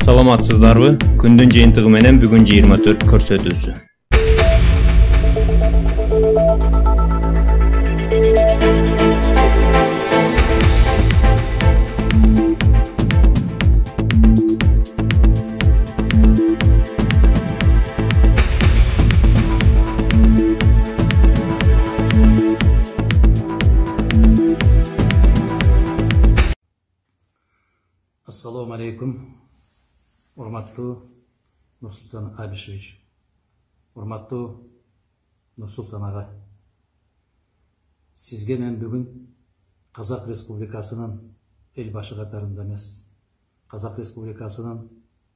Саламатсыздарбы? Күндүн жыйынтыгы менен бүгүн 24 көрсөтүүсү. Assalamu alaikum. Урматтуу Нурсултан Абишевич, урматтуу Нурсултан ага, сизге мен бүгүн Казак Республикасынын эл башы катарында эмес, Казак Республикасынын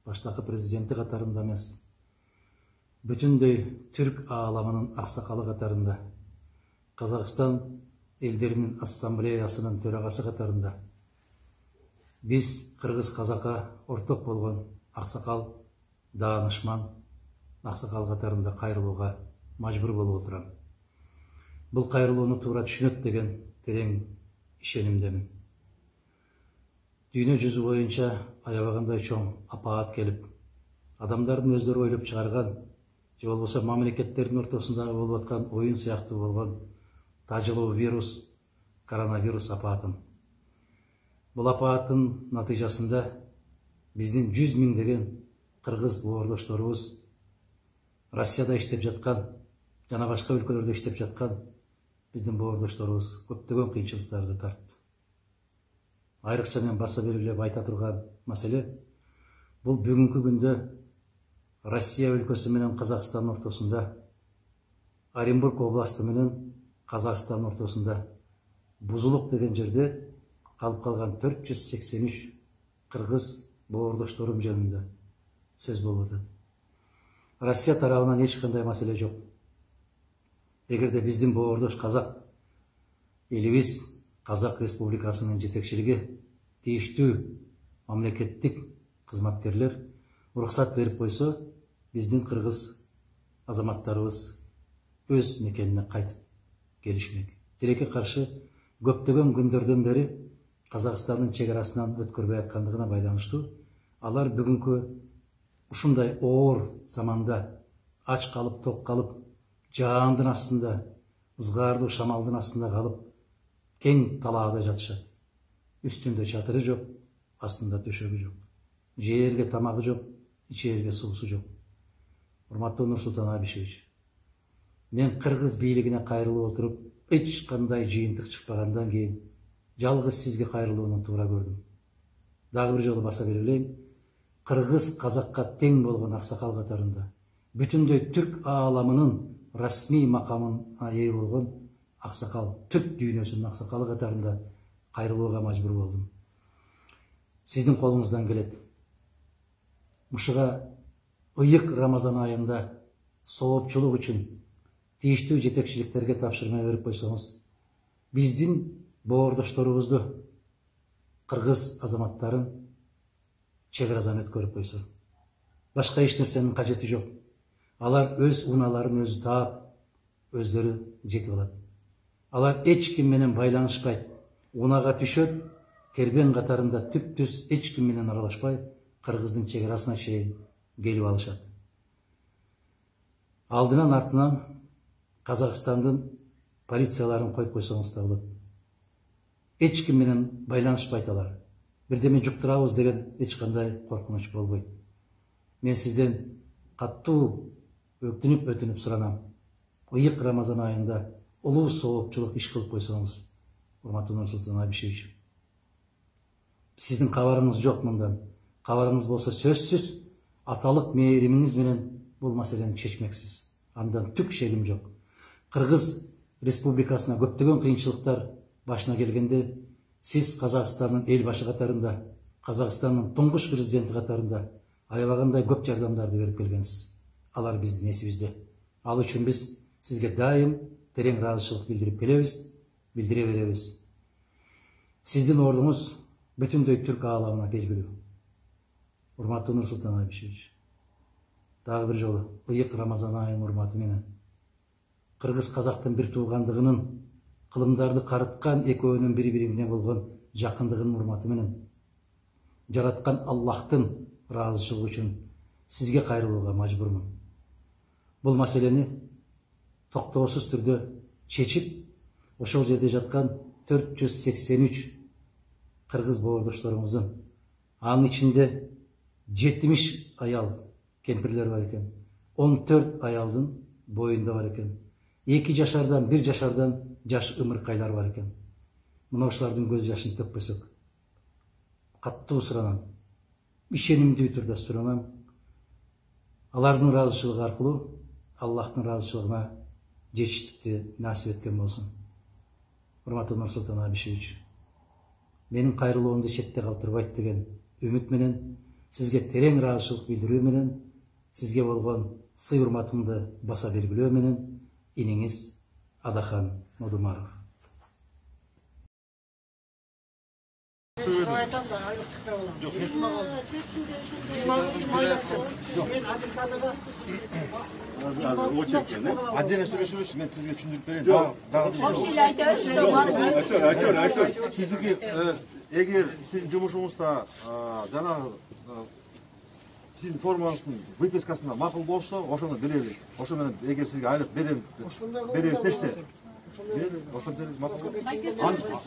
баштакы президенти катарында эмес, бүтүндөй түрк ааламынын аксакалы катарында, Казакстан элдеринин ассамблеясынын төрагасы катарында биз кыргыз казакка орток болгон аксакал, даанышман аксакал катарында кайрылууга мажбур болуп отурам. Бул кайрылууну туура түшүнөт деген терең ишенимдемин. Дүйнө жүзү боюнча аябагандай чоң апаат келип, адамдардын өздөрү ойлоп чыгарган, же болбосо мамлекеттердин ортосундагы болуп аткан оюн сыяктуу болгон тажылуу вирус, коронавирус апаатын. Бул апааттын натыйжасында биздин 100 миңдеген кыргыз боордошторубуз Россияда иштеп жаткан жана башка өлкөлөрдө иштеп жаткан биздин боордошторубуз көптөгөн кыйынчылыктарды тартты. Айрыкча мен баса белгилеп айта турган маселе бул бүгүнкү күндө Россия өлкөсү менен Казакстандын ортосунда, Оренбург областы менен Казакстандын ортосунда Бузулук деген жерде калып калган 483 кыргыз боордошторум жөнүндө сөз болуп атат. Россия тарабынан эч кандай маселе жок. Эгерде биздин боордош казак элибиз, Казак Республикасынын жетекчилиги, тийиштүү мамлекеттик кызматкерлер уруксат берип койсо, биздин кыргыз азаматтарыбыз өз мекенине кайтып келишмек. Тилекке каршы көптөгөн күндөрдөн бери Казакстандын чек арасынан өткөрбөй аткандыгына байланыштуу, алар бүгүнкү ушундай оор заманда ач калып, ток калып, жаандын астында, ызгаардуу шамалдын астында калып, кең талаада жатышат. Үстүндө чатыры жок, астында төшөгү жок. Жээрге тамагы жок, ичээрге суусу жок. Урматтуу Нурсултан Абишевич, мен кыргыз бийлигине кайрылып отуруп, эч кандай жыйынтык чыкпагандан кийин жалгыз сизге кайрылууну туура көрдүм. Дагы бир жолу баса белгилейм, кыргыз казакка тең болгон аксакал катарында, бүтүндөй түрк ааламынын расмий макамына ээ болгон аксакал, түрк дүйнөсүнүн аксакалы катарында кайрылууга мажбур болдум. Сиздин колуңуздан келет. Мушуга ыйык Рамазан айында соопчулук үчүн тийиштүү жетекчиликтерге тапшырма берип койсоңуз, биздин боордошторубузду, кыргыз азаматтарын чек арадан өткөрүп койсо. Башка эч нерсенин кажети жок. Алар өз унааларын өзү таап, өздөрү жетип алат. Алар эч ким менен байланышпайт. Унага түшөт, кербен катарында түп-түз эч ким менен аралашпай, кыргыздын чек арасына чейин келип алышат. Алдынан артынан Казакстандын полицияларын коюп койсоңуз да болот. Эч ким менен байланышпайт алар. Бирдеме жуктурабыз деген эч кандай коркунуч болбойт. Мен сизден каттуу өтүнүп суранам. Ыйык Рамазан айында улуу соопчулук иш кылып койсоңуз, урматтуу Нурсултан Абишевич. Сиздин кабарыңыз жок мындан. Кабарыңыз болсо сөзсүз аталык мээримиңиз менен бул маселени чечмексиз. Андан түк шегим жок. Кыргыз Республикасына көптөгөн кыйынчылыктар башына келгенде, сиз Казакстандын эл башы катарында, Казакстандын туңгуч президенти катарында аябагандай көп жардамдарды берип келгенсиз. Алар биздин эсибизде. Ал үчүн биз сизге дайым терең ыраазычылык билдирип келебиз, билдире беребиз. Сиздин ордуңуз бүтүндөй түрк ааламына белгилүү. Урматтуу Нурсултан Абишевич, дагы бир жолу ыйык Рамазан айынын урматы менен кыргыз казактын бир туугандыгынын кылымдарды карыткан экөөнүн бири бирине болгон жакындыгынын урматы менен жараткан Аллахтын ыраазычылыгы үчүн сизге кайрылууга мажбурмун. Бул маселени токтоосуз түрдө чечип, ошол жерде жаткан 483 кыргыз боордошторубуздун, анын ичинде 70 аял кемпирлер бар экен, 14 аялдын боюнда бар экен, 2 жашардан 1 жашардан жаш ымыркайлар бар экен. Мына ошолордун көз жашын төкпөсөк, каттуу суранам, ишенимдүү түрдө суранам, алардын ыраазычылыгы аркылуу Аллахтын ыраазычылыгына жетиштикти насип эткен болсун. Урматтуу Нурсултан Абишевич, менин кайрылуумду четте калтырбайт деген үмүт менен, сизге терең ыраазычылык билдирүү менен, сизге болгон сый урматымды баса белгилөө менен, иниңиз Адахан Нодумаров. Отдельно сүйлөшүбүз, мен сизге түшүндүрүп берейин. Сиздики эгер сиздин жумушуңузда жанагы сиздин формаңыздын выпискасына макул болсо, ошону берели. Ошо менен эгер сизге айлык беребиз дешсе, ошо беребиз макул.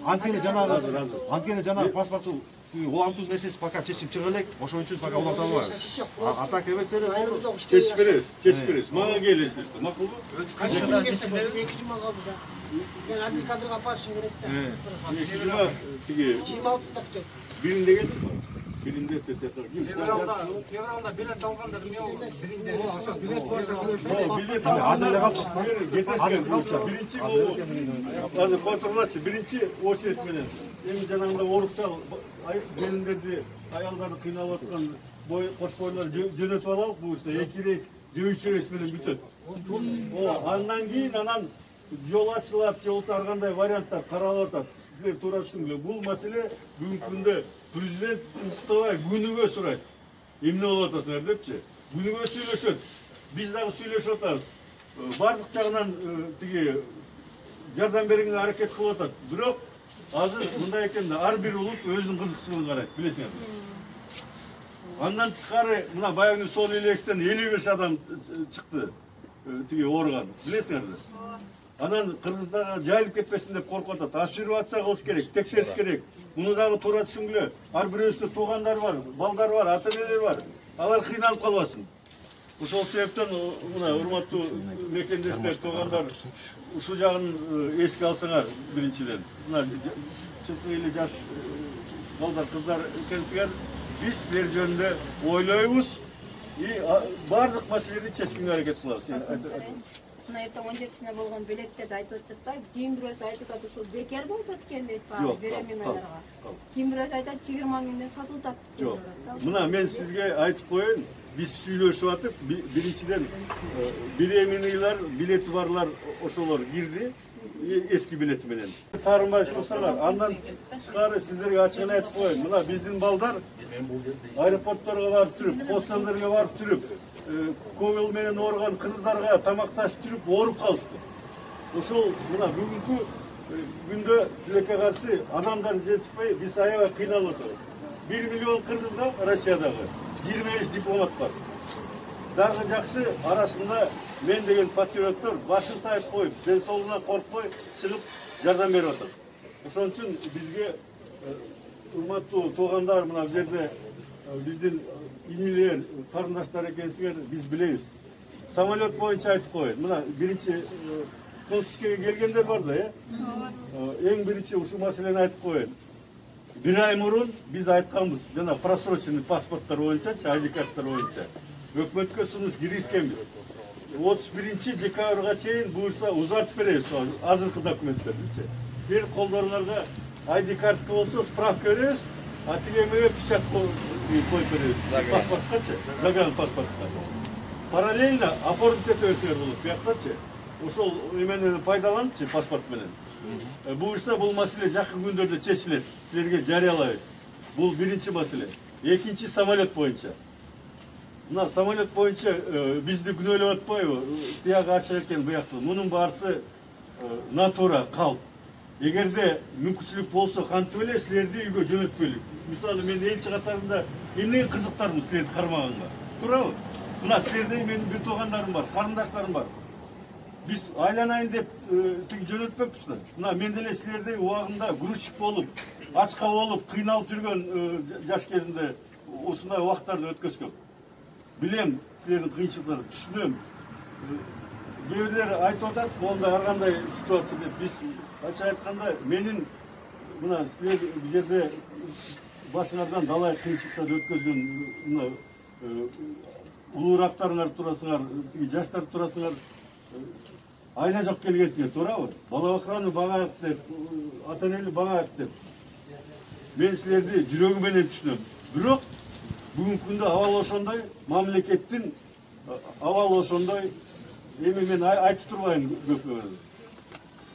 Анткени жанагы паспортту улантуу нерсеси пока чечип чыга элек, ошон үчүн пока уланта албайбыз. А так эметсе Чечип беребиз. Мага келесиз, макулбу? Качан келсе, 2 жума калды да. Мен адил кадрга басышым керек да. 2 жума тиги 26-да күтөм. Биринде келсиз ба? Биринде тетекер. Февралда билет алганда биринде Билет азыр калчы. Биринчи болду. Азыр контролчу биринчи очередь менен. Эми жанагында орукча келиндерди, аялдарды кыйналып аткан кош бойлор жөнөтүп алалык буюрса 2 рейс, 3 рейс менен бүтөт. Андан кийин анан жол ачылат, жолсу ар кандай варианттар каралып атат. Силер туура түшүнгүлөр. Бул маселе бүгүнкү күндө президент уктабай күнүгө сурайт. Эмне болуп атасыңар депчи. Күнүгө сүйлөшөт. Биз дагы сүйлөшүп атабыз. Бардык жагынан тиги жардам бергенге аракет кылып атат. Бирок азыр мындай экен да, ар бир улут өзүнүн кызыкчылыгын карайт, билесиңер. Андан тышкары мына баягы сол элестен 55 адам чыкты. Тиги ооруган, билесиңерби? Анан Кыргыздагы жайылып кетпесин деп коркуп атат. Обсервация кылыш керек, текшериш керек. Муну дагы туура түшүнгүлө. Ар бирөөбүздө туугандар бар, балдар бар, ата-энелер бар. Алар кыйналып калбасын. Ошол себептен мына урматтуу мекендештер, туугандар, ушул жагын эске алсаңар биринчиден. Мына чылкы эле жаш балдар, кыздар экенсиңер, биз бер жөнүндө ойлойбуз и бардык маселени чечкенге аракет кылабыз. Мына эртең 17-сине болгон билеттерди айтып атышат да, кийин бирөөсү айтып атат, ушул бекер болуп өткөн дейт баары беремин аларга. Кийин бирөөсү айтат 20 миңден сатылып атат. Жок. Мына мен сизге айтып коеюн, биз сүйлөшүп атып, биринчиден беременныйлар, билети барлар ошолор кирди, эски билети менен. Таарынбай турсаңар, андан тышкары сиздерге ачыгын айтып коеюн. Мына биздин балдар аэропортторго барып жүрүп, постандарга барып жүрүп, көңүл менен ооруган кыргыздарга тамакташып жүрүп ооруп калышты. Ошол мына бүгүнкү күндө тилекке каршы адамдар жетишпей, биз аябай кыйналып атабыз. 1 миллион кыргызга Россиядагы 25 дипломат бар. Дагы жакшы арасында мен деген патриоттор башын сайып коюп, ден соолугунан коркпой чыгып жардам берип атат. Ошон үчүн бизге урматтуу туугандар, мына бул жерде биздин инилер, карындаштар экенсиңер, биз билебиз. Самолет боюнча айтып коеюн. Мына биринчи Конституцияга келгендер бар да, эң биринчи ушул маселени айтып коеюн. 1 ай мурун биз айтканбыз, жана просроченный паспорттор боюнча, ID карттар боюнча өкмөткө сунуш киргизгенбиз. 31 декабрга чейин буюрса узартып беребиз азыркы документтерди. Бир колдоруңарга ID картка болсо справка беребиз, а тигемеге печать коюп беребиз. Паспорткачы, загранпаспортко. Параллельно оформить этебизер болот бияктачы. Ошол эменен пайдаланычы паспорт менен. Буюрса бул маселе жакын күндөрдө чечилет. Силерге жарыялайбыз. Бул биринчи маселе. Экинчи самолет боюнча. Мына самолет боюнча бизди күнөөлөп атпайбы? Тиягы ачык экен буякта. Мунун баарысы натура, калп. эгерде мүмкүнчүлүк болсо кантип эле силерди үйгө жөнөтпөйлүк. Мисалы мен элчи катарында эмне кызыктармын силерди кармаганга. Туурабы? Мына силерде менин бир туугандарым бар, карындаштарым бар. Биз айланайын деп тиги жөнөтпөкпүз да. Мына мен деле силердей убагында грузчик болуп, ачка болуп, кыйналып жүргөн жаш кезимде ушундай убактарды өткөзгөм. Билем силердин кыйынчылыктарын, түшүнөм. Кээ бирлер айтып атат, мондай ар кандай ситуация деп. Биз ачык айтканда менин мына силер бул жерде башыңардан далай кыйынчылыктарды өткөзгөн мына улуурактарыңар турасыңар, жаштар турасыңар айла жок келгенсиңер, туурабы? Бала бакыраны багайык деп, ата энени багайык деп. Мен силерди жүрөгүм менен түшүнөм. Бирок бүгүнкү күндө абал ошондой, мамлекеттин абалы ошондой. Эми мен айтып турбайм көпкө.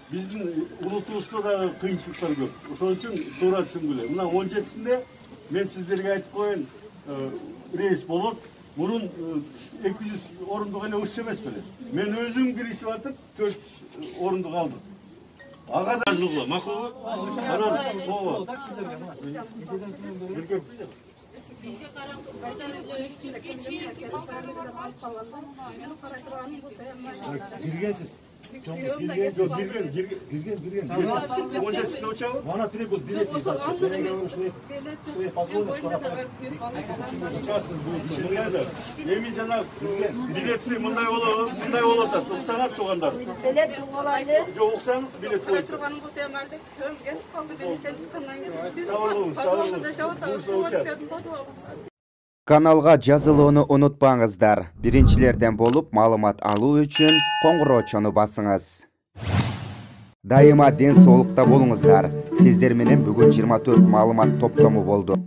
Биздин улутубузда дагы кыйынчылыктар көп. Ошон үчүн туура түшүнгүлө. Мына 17-синде мен сиздерге айтып коеюн, рейс болот. Мурун 200 орундук эле уччу эмес беле. Мен өзүм киришип атып 400 орундук алдым. Ага да жазылгыла, макулбу? Bizce karanlık Türkiye Girgensiz. Girgen. 17-синде учабы? Она требует билет. Эми жана билетти мындай болуп атат. Уксаңар туугандар. Билет болайлы. Жок, уксаңыз билет болот. Turganın bu seferinde ketip kaldı ben işten çıkamadan biz Sağ olun. Каналга жазылууну унутпаңыздар. Биринчилерден болуп маалымат алуу үчүн коңгуроочону басыңыз. Дайыма ден соолукта болуңуздар. Сиздер менен бүгүн 24 маалымат топтому болду.